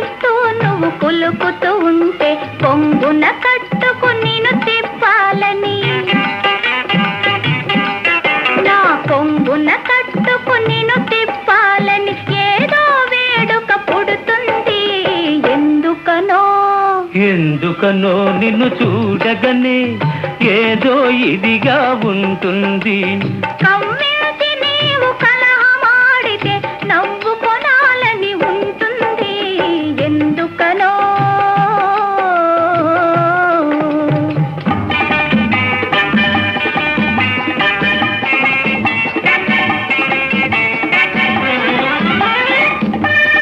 చేస్తూ నువ్వు కులుకుతూ ఉంటే కొంగున కట్టుకు నిన్ను తిప్పాలని, నా కొంగున కట్టుకు నిన్ను తిప్పాలని ఏదో వేడుక పుడుతుంది. ఎందుకనో ఎందుకనో నిన్ను చూడగానే ఏదో ఇదిగా ఉంటుంది.